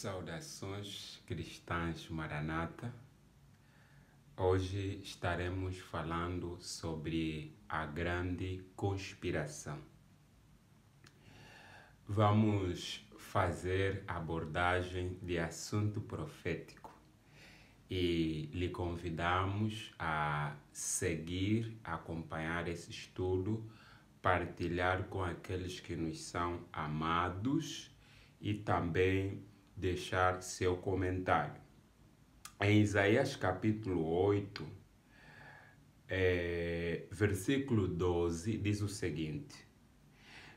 Saudações cristãs Maranata. Hoje estaremos falando sobre a grande conspiração. Vamos fazer abordagem de assunto profético e lhe convidamos a seguir, acompanhar esse estudo, partilhar com aqueles que nos são amados e também deixar seu comentário. Em Isaías capítulo 8, versículo 12, diz o seguinte: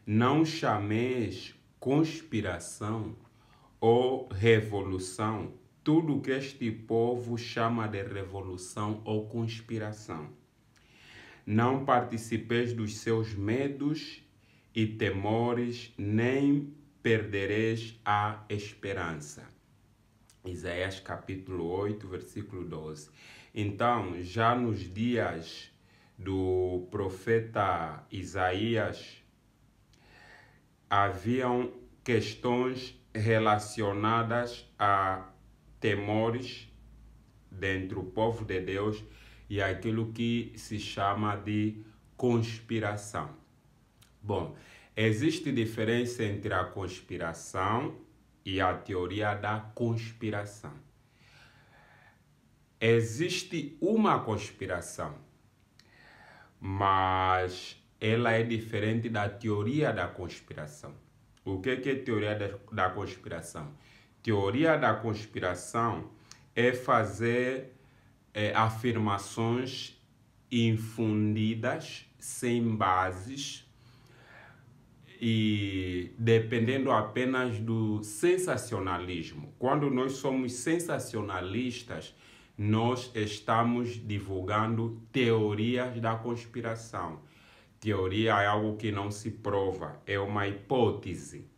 não chameis conspiração ou revolução tudo que este povo chama de revolução ou conspiração. Não participeis dos seus medos e temores, nem perdereis a esperança. Isaías capítulo 8, versículo 12. Então, já nos dias do profeta Isaías, haviam questões relacionadas a temores dentro do povo de Deus e aquilo que se chama de conspiração. Bom, existe diferença entre a conspiração e a teoria da conspiração. Existe uma conspiração, mas ela é diferente da teoria da conspiração. O que é teoria da conspiração? Teoria da conspiração é fazer afirmações infundidas, sem bases, e dependendo apenas do sensacionalismo. Quando nós somos sensacionalistas, nós estamos divulgando teorias da conspiração. Teoria é algo que não se prova, é uma hipótese.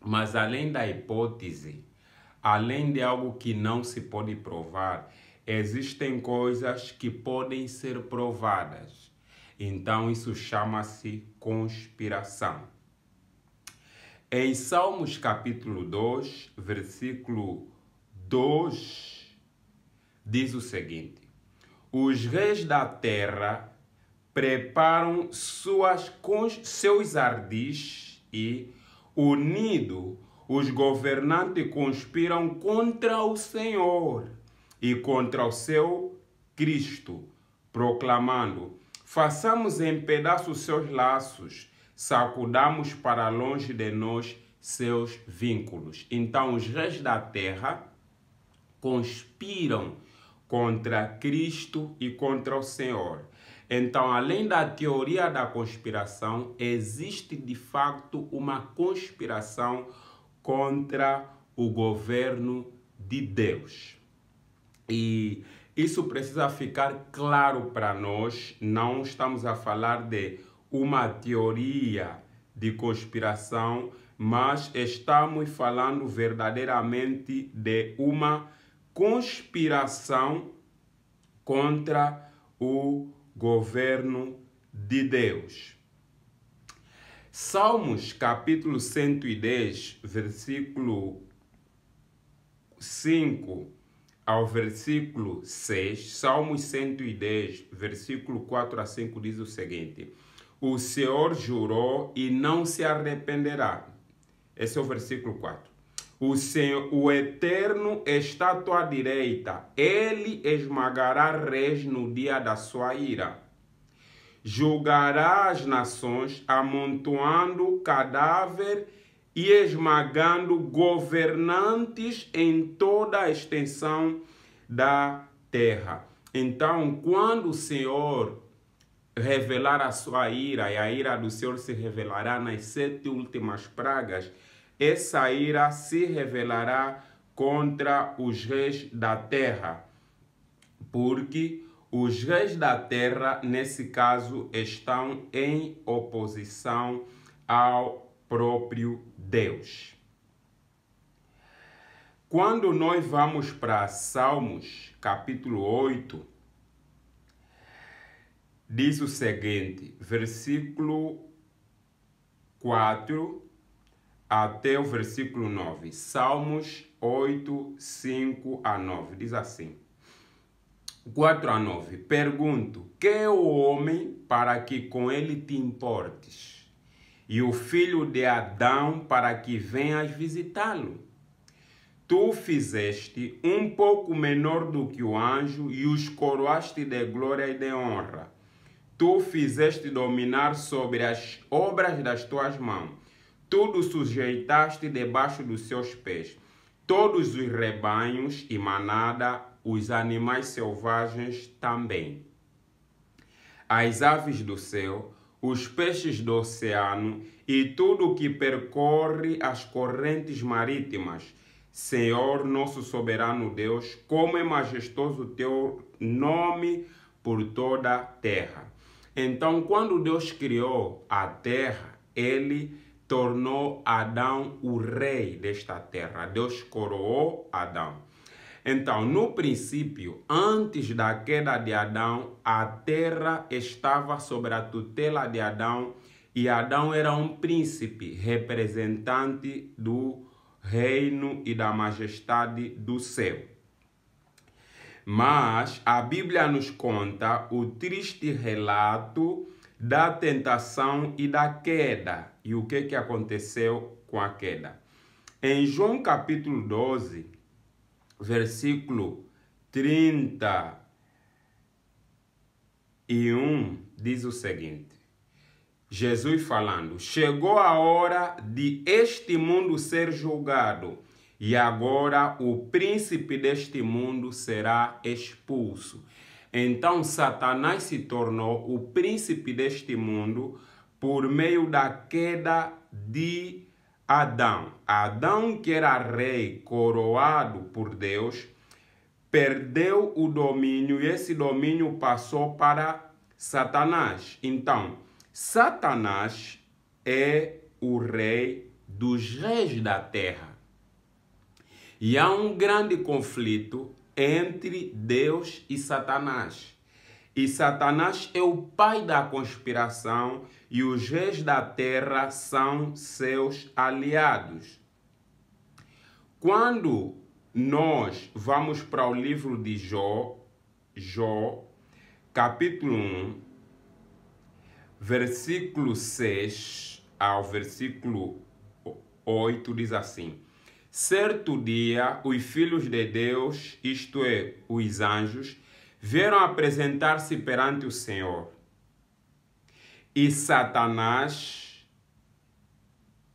Mas além da hipótese, além de algo que não se pode provar, existem coisas que podem ser provadas. Então isso chama-se conspiração. Em Salmos capítulo 2, versículo 2, diz o seguinte: os reis da terra preparam seus ardis e, unidos, os governantes conspiram contra o Senhor e contra o seu Cristo, proclamando: façamos em pedaços seus laços, sacudamos para longe de nós seus vínculos. Então os reis da terra conspiram contra Cristo e contra o Senhor. Então, além da teoria da conspiração, existe de facto uma conspiração contra o governo de Deus. E isso precisa ficar claro para nós. Não estamos a falar de uma teoria de conspiração, mas estamos falando verdadeiramente de uma conspiração contra o governo de Deus. Salmos capítulo 110, versículo 5 ao versículo 6, Salmos 110, versículo 4 a 5 diz o seguinte: o Senhor jurou e não se arrependerá. Esse é o versículo 4. O Eterno está à tua direita, ele esmagará reis no dia da sua ira. Julgará as nações, amontoando cadáver e esmagando governantes em toda a extensão da terra. Então, quando o Senhor revelar a sua ira, e a ira do Senhor se revelará nas 7 últimas pragas, essa ira se revelará contra os reis da terra, porque os reis da terra, nesse caso, estão em oposição ao próprio Deus. Quando nós vamos para Salmos, capítulo 8, diz o seguinte, versículo 4 até o versículo 9. Salmos 8, 5 a 9. Diz assim. 4 a 9. Pergunto, que é o homem para que com ele te importes? E o filho de Adão para que venhas visitá-lo? Tu fizeste um pouco menor do que o anjo e os coroaste de glória e de honra. Tu fizeste dominar sobre as obras das tuas mãos. Tudo sujeitaste debaixo dos seus pés. Todos os rebanhos e manada, os animais selvagens também. As aves do céu, os peixes do oceano e tudo que percorre as correntes marítimas. Senhor, nosso soberano Deus, como é majestoso o teu nome por toda a terra. Então, quando Deus criou a terra, ele tornou Adão o rei desta terra. Deus coroou Adão. Então, no princípio, antes da queda de Adão, a terra estava sob a tutela de Adão e Adão era um príncipe, representante do reino e da majestade do céu. Mas a Bíblia nos conta o triste relato da tentação e da queda. E o que aconteceu com a queda? Em João capítulo 12, versículo 31, diz o seguinte. Jesus falando, chegou a hora de este mundo ser julgado, e agora o príncipe deste mundo será expulso. Então Satanás se tornou o príncipe deste mundo por meio da queda de Adão. Adão, que era rei coroado por Deus, perdeu o domínio e esse domínio passou para Satanás. Então, Satanás é o rei dos reis da terra. E há um grande conflito entre Deus e Satanás. E Satanás é o pai da conspiração e os reis da terra são seus aliados. Quando nós vamos para o livro de Jó, capítulo 1, versículo 6 ao versículo 8, diz assim. Certo dia, os filhos de Deus, isto é, os anjos, vieram apresentar-se perante o Senhor. E Satanás,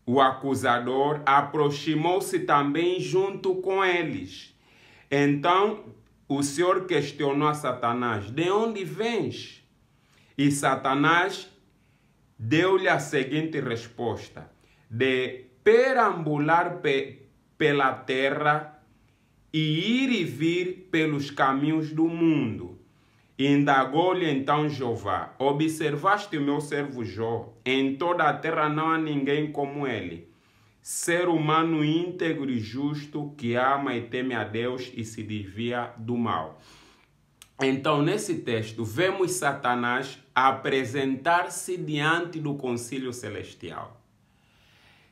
o acusador, aproximou-se também junto com eles. Então, o Senhor questionou a Satanás, de onde vens? E Satanás deu-lhe a seguinte resposta, de perambular pela terra e ir e vir pelos caminhos do mundo. Indagou-lhe então Jeová, observaste o meu servo Jó, em toda a terra não há ninguém como ele, ser humano íntegro e justo, que ama e teme a Deus e se desvia do mal. Então, nesse texto, vemos Satanás apresentar-se diante do concílio celestial.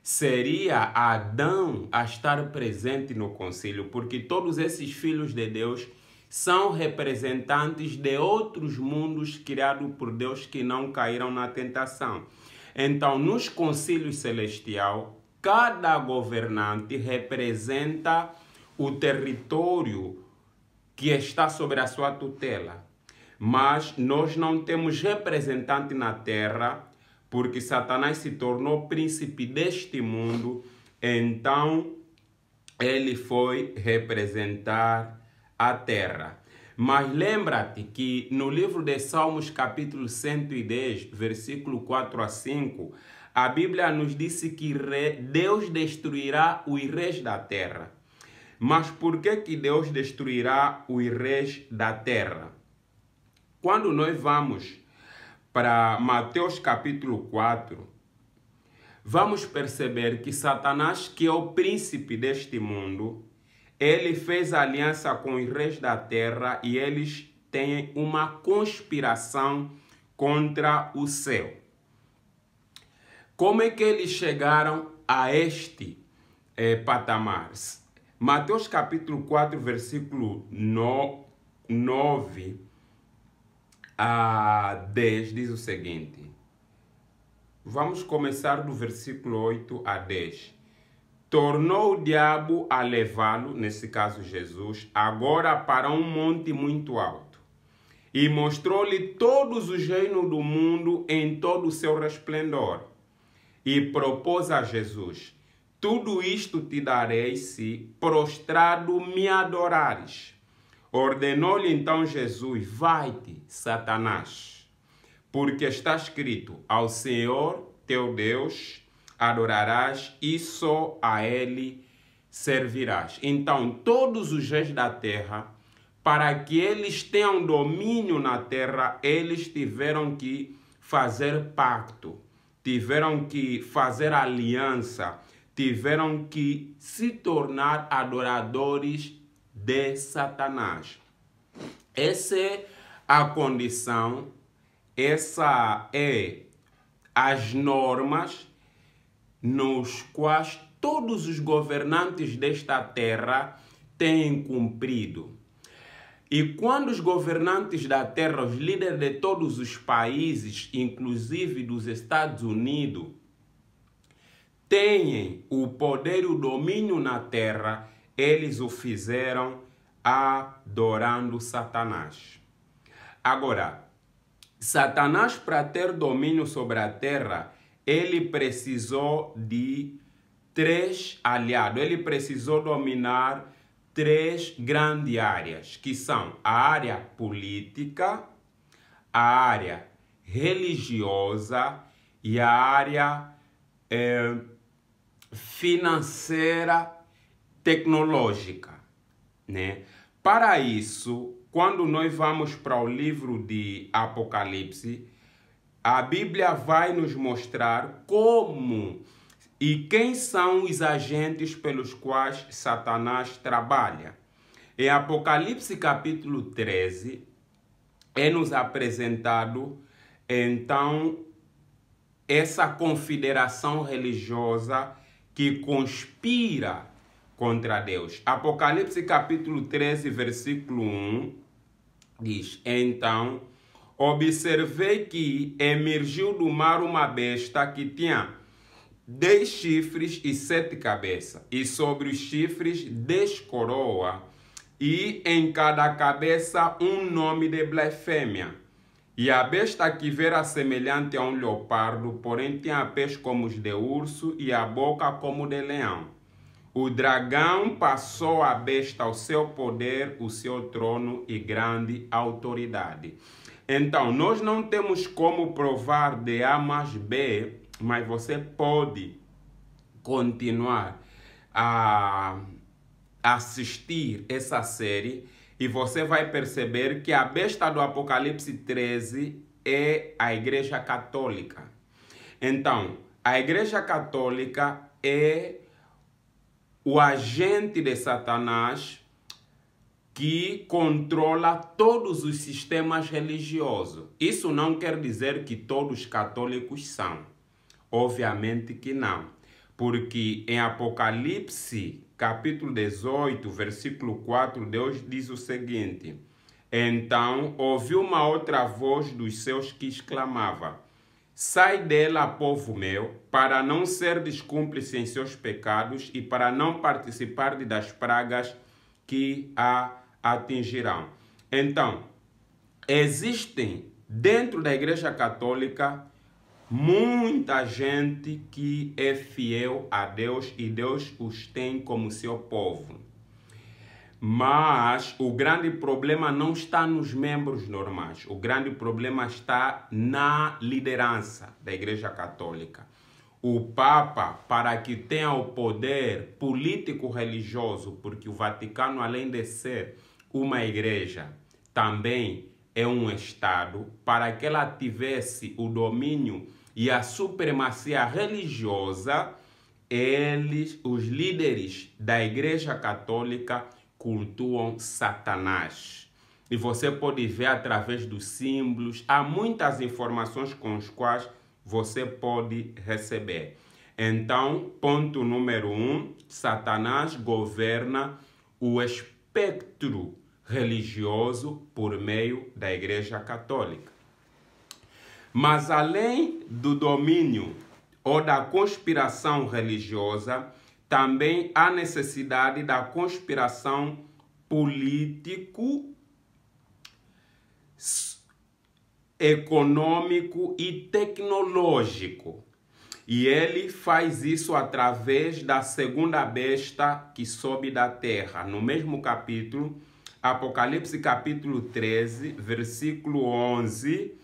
Seria Adão a estar presente no concílio, porque todos esses filhos de Deus são representantes de outros mundos criados por Deus que não caíram na tentação. Então, nos concílios celestiais, cada governante representa o território que está sobre a sua tutela. Mas nós não temos representante na terra, porque Satanás se tornou príncipe deste mundo, então ele foi representar a terra. Mas lembra-te que no livro de Salmos, capítulo 110, versículo 4 a 5, a Bíblia nos disse que Deus destruirá os reis da terra. Mas por que Deus destruirá os reis da terra? Quando nós vamos para Mateus capítulo 4, vamos perceber que Satanás, que é o príncipe deste mundo, ele fez aliança com os reis da terra e eles têm uma conspiração contra o céu. Como é que eles chegaram a este patamar? Mateus capítulo 4, versículo 9 a 10 diz o seguinte. Vamos começar do versículo 8 a 10. Tornou o diabo a levá-lo, nesse caso Jesus, agora para um monte muito alto, e mostrou-lhe todos os reinos do mundo em todo o seu resplendor. E propôs a Jesus: tudo isto te darei se prostrado me adorares. Ordenou-lhe então Jesus: vai-te, Satanás, porque está escrito: ao Senhor teu Deus adorarás e só a ele servirás. Então, todos os reis da terra, para que eles tenham domínio na terra, eles tiveram que fazer pacto, tiveram que fazer aliança, tiveram que se tornar adoradores de Satanás. Essa é a condição, essa é as normas nos quais todos os governantes desta terra têm cumprido. E quando os governantes da terra, os líderes de todos os países, inclusive dos Estados Unidos, têm o poder e o domínio na terra, eles o fizeram adorando Satanás. Agora, Satanás, para ter domínio sobre a terra, ele precisou de 3 aliados. Ele precisou dominar 3 grandes áreas, que são a área política, a área religiosa e a área financeira, tecnológica, né? Para isso, quando nós vamos para o livro de Apocalipse, a Bíblia vai nos mostrar como e quem são os agentes pelos quais Satanás trabalha. Em Apocalipse capítulo 13, é nos apresentado, então, essa confederação religiosa que conspira contra Deus. Apocalipse capítulo 13, versículo 1, diz: então, observei que emergiu do mar uma besta que tinha 10 chifres e 7 cabeças, e sobre os chifres 10 coroas, e em cada cabeça um nome de blasfêmia. E a besta que vera semelhante a um leopardo, porém tinha pés como os de urso e a boca como de leão. O dragão passou a besta o seu poder, o seu trono e grande autoridade. Então, nós não temos como provar de A mais B, mas você pode continuar a assistir essa série e você vai perceber que a besta do Apocalipse 13 é a Igreja Católica. Então, a Igreja Católica é o agente de Satanás que controla todos os sistemas religiosos. Isso não quer dizer que todos os católicos são. Obviamente que não. Porque em Apocalipse, capítulo 18, versículo 4, Deus diz o seguinte: então ouvi uma outra voz dos céus que exclamava: sai dela, povo meu, para não ser cúmplice em seus pecados e para não participar das pragas que a atingirão. Então, existem dentro da Igreja Católica muita gente que é fiel a Deus e Deus os tem como seu povo. Mas o grande problema não está nos membros normais. O grande problema está na liderança da Igreja Católica. O Papa, para que tenha o poder político-religioso, porque o Vaticano, além de ser uma igreja, também é um Estado, para que ela tivesse o domínio e a supremacia religiosa, eles, os líderes da Igreja Católica, cultuam Satanás. E você pode ver através dos símbolos, há muitas informações com as quais você pode receber. Então, ponto número 1, Satanás governa o espectro religioso por meio da Igreja Católica. Mas além do domínio ou da conspiração religiosa, também há necessidade da conspiração político, econômico e tecnológico. E ele faz isso através da segunda besta que sobe da terra. No mesmo capítulo, Apocalipse capítulo 13, versículo 11,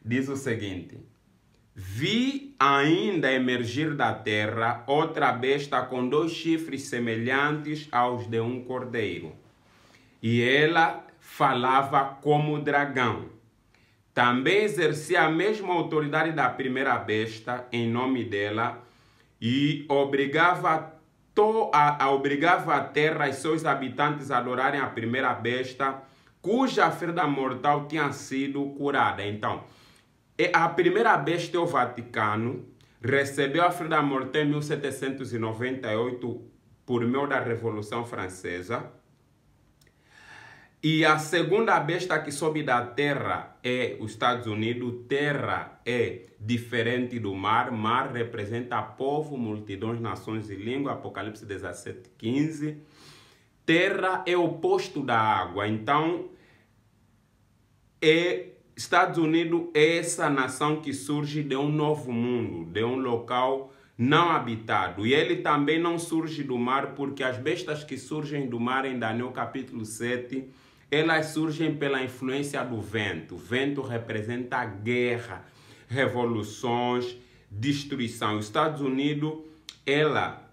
diz o seguinte: vi ainda emergir da terra outra besta com 2 chifres semelhantes aos de um cordeiro. E ela falava como dragão. Também exercia a mesma autoridade da primeira besta em nome dela e obrigava a terra e seus habitantes a adorarem a primeira besta, cuja ferida mortal tinha sido curada. Então, a primeira besta é o Vaticano, recebeu a ferida mortal em 1798 por meio da Revolução Francesa. E a segunda besta que sobe da terra é os Estados Unidos. Terra é diferente do mar. Mar representa povo, multidões, nações e língua. Apocalipse 17, 15. Terra é o oposto da água. Então, Estados Unidos é essa nação que surge de um novo mundo, de um local não habitado. E ele também não surge do mar, porque as bestas que surgem do mar em Daniel capítulo 7, elas surgem pela influência do vento. O vento representa guerra, revoluções, destruição. Os Estados Unidos, ela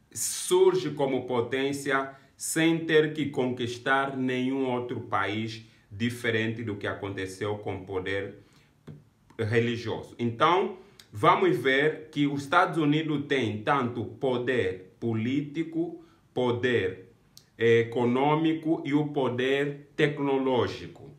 surge como potência sem ter que conquistar nenhum outro país, diferente do que aconteceu com o poder religioso. Então, vamos ver que os Estados Unidos têm tanto poder político, poder econômico e o poder tecnológico.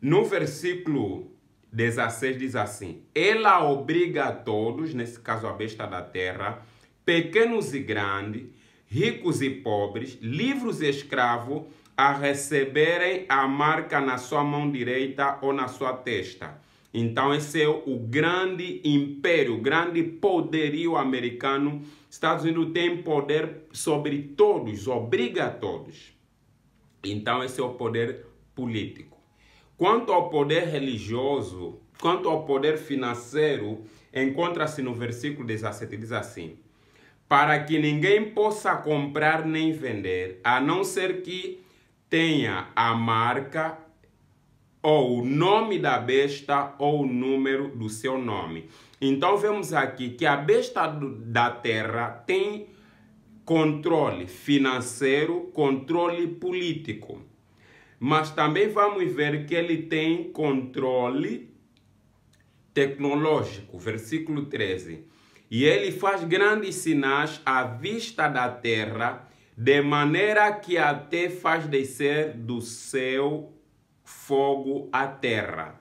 No versículo 16 diz assim: ela obriga a todos, nesse caso a besta da terra, pequenos e grandes, ricos e pobres, livres e escravos, a receberem a marca na sua mão direita ou na sua testa. Então esse é o grande império, o grande poderio americano. Estados Unidos tem poder sobre todos, obriga a todos. Então esse é o poder político. Quanto ao poder religioso, quanto ao poder financeiro, encontra-se no versículo 17, diz assim: para que ninguém possa comprar nem vender, a não ser que tenha a marca ou o nome da besta ou o número do seu nome. Então vemos aqui que a besta da terra tem controle financeiro, controle político. Mas também vamos ver que ele tem controle tecnológico. Versículo 13. E ele faz grandes sinais à vista da terra, de maneira que até faz descer do céu fogo à terra.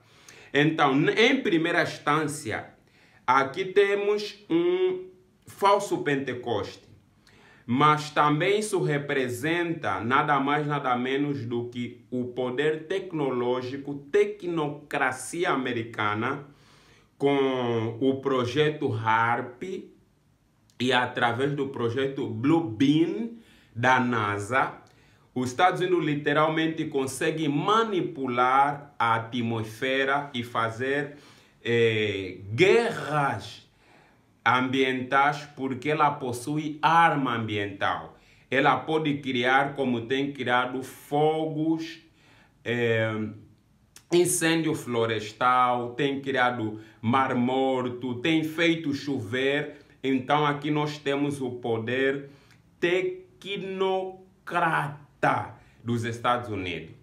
Então, em primeira instância, aqui temos um falso Pentecoste, mas também isso representa nada mais, nada menos do que o poder tecnológico, tecnocracia americana, com o projeto HARP e através do projeto Blue Beam da NASA. Os Estados Unidos literalmente conseguem manipular a atmosfera e fazer guerras ambientais, porque ela possui arma ambiental. Ela pode criar, como tem criado, fogos, incêndio florestal, tem criado mar morto, tem feito chover. Então aqui nós temos o poder tecnocrata dos Estados Unidos.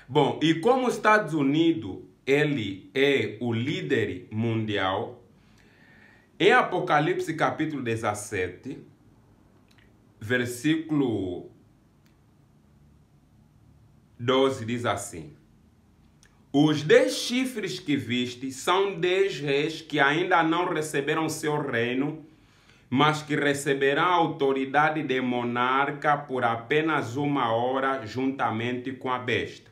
Bom, e como os Estados Unidos, ele é o líder mundial, em Apocalipse capítulo 17, versículo 12 diz assim: Os 10 chifres que viste são 10 reis que ainda não receberam seu reino, mas que receberão a autoridade de monarca por apenas 1 hora, juntamente com a besta.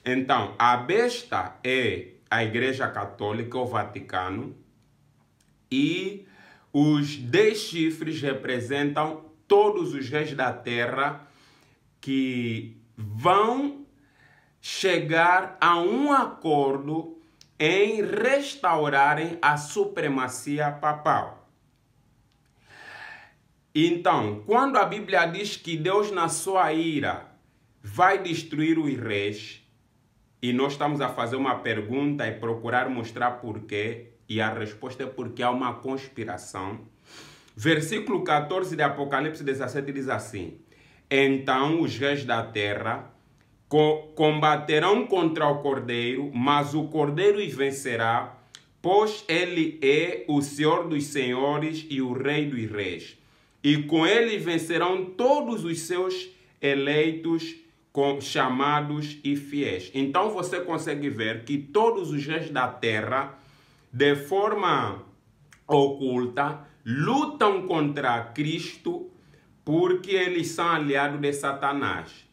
Então, a besta é a Igreja Católica, o Vaticano, e os 10 chifres representam todos os reis da terra que vão chegar a um acordo em restaurarem a supremacia papal. Então, quando a Bíblia diz que Deus, na sua ira, vai destruir os reis, e nós estamos a fazer uma pergunta e procurar mostrar porquê, e a resposta é porque há uma conspiração. Versículo 14 de Apocalipse 17 diz assim: então os reis da terra combaterão contra o Cordeiro, mas o Cordeiro os vencerá, pois ele é o Senhor dos senhores e o Rei dos reis. E com ele vencerão todos os seus eleitos, chamados e fiéis. Então você consegue ver que todos os reis da terra, de forma oculta, lutam contra Cristo porque eles são aliados de Satanás.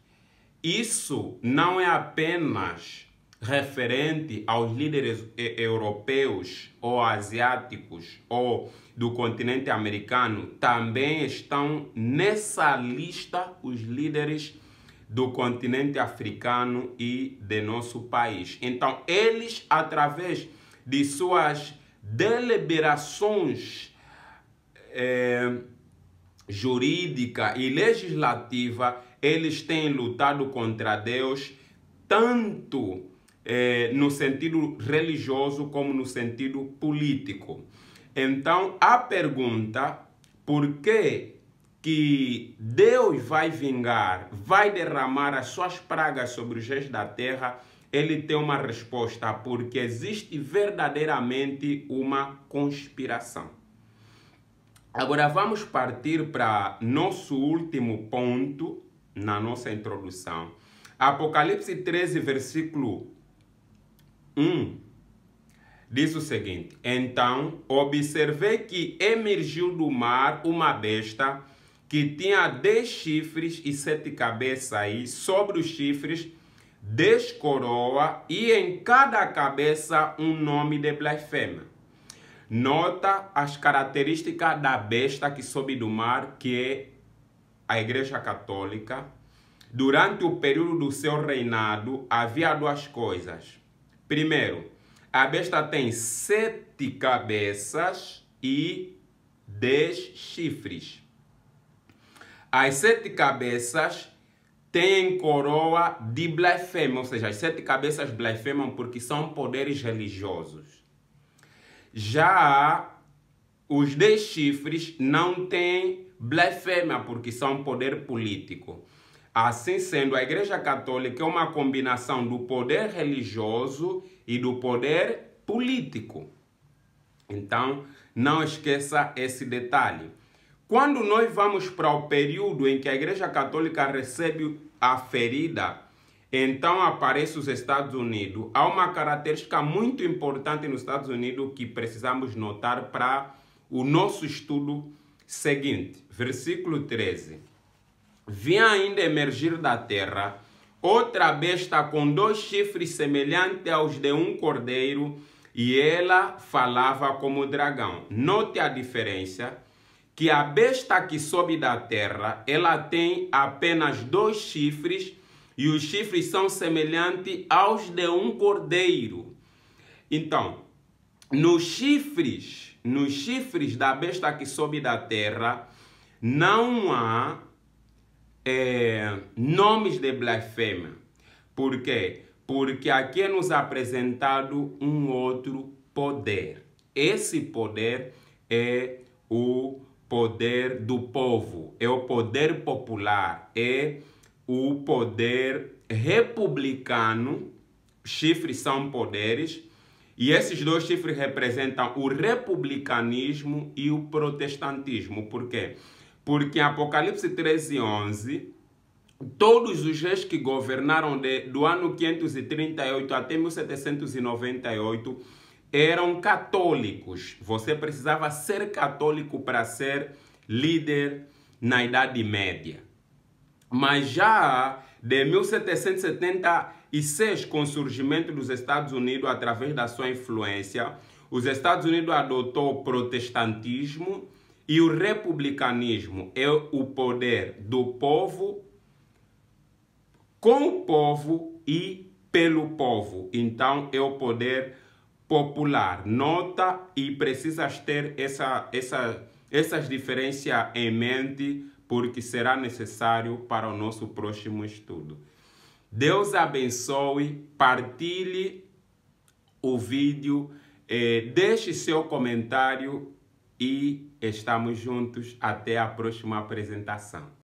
Isso não é apenas referente aos líderes europeus ou asiáticos ou do continente americano, também estão nessa lista os líderes do continente africano e de nosso país. Então, eles, através de suas deliberações jurídica e legislativa, eles têm lutado contra Deus, tanto no sentido religioso como no sentido político. Então, a pergunta, por que Deus vai vingar, vai derramar as suas pragas sobre os reis da terra, ele tem uma resposta: porque existe verdadeiramente uma conspiração. Agora vamos partir para nosso último ponto na nossa introdução. Apocalipse 13, versículo 1, diz o seguinte: então observei que emergiu do mar uma besta que tinha 10 chifres e 7 cabeças, e sobre os chifres 10 coroas, e em cada cabeça um nome de blasfêmia. Nota as características da besta que sobe do mar, que é a Igreja Católica. Durante o período do seu reinado, havia 2 coisas. Primeiro, a besta tem 7 cabeças e 10 chifres. As 7 cabeças têm coroa de blasfêmia, ou seja, as 7 cabeças blasfemam porque são poderes religiosos. Já os 10 chifres não têm blasfêmia porque são poder político. Assim sendo, a Igreja Católica é uma combinação do poder religioso e do poder político. Então, não esqueça esse detalhe. Quando nós vamos para o período em que a Igreja Católica recebe a ferida, então aparece os Estados Unidos. Há uma característica muito importante nos Estados Unidos que precisamos notar para o nosso estudo seguinte. Versículo 13. Vi ainda emergir da terra outra besta com 2 chifres semelhantes aos de um cordeiro, e ela falava como dragão. Note a diferença, que a besta que sobe da terra, ela tem apenas 2 chifres, e os chifres são semelhantes aos de um cordeiro. Então, nos chifres da besta que sobe da terra, não há nomes de blasfêmia. Por quê? Porque aqui é nos apresentado um outro poder. Esse poder é o poder do povo, é o poder popular, é o poder republicano. Chifres são poderes, e esses 2 chifres representam o republicanismo e o protestantismo. Por quê? Porque em Apocalipse 13:11, todos os reis que governaram do ano 538 até 1798 eram católicos. Você precisava ser católico para ser líder na Idade Média. Mas já de 1776, com o surgimento dos Estados Unidos através da sua influência, os Estados Unidos adotou o protestantismo e o republicanismo é o poder do povo, com o povo e pelo povo. Então é o poder popular. Nota, e precisas ter essas diferenças em mente, porque será necessário para o nosso próximo estudo. Deus abençoe, partilhe o vídeo, deixe seu comentário e estamos juntos até a próxima apresentação.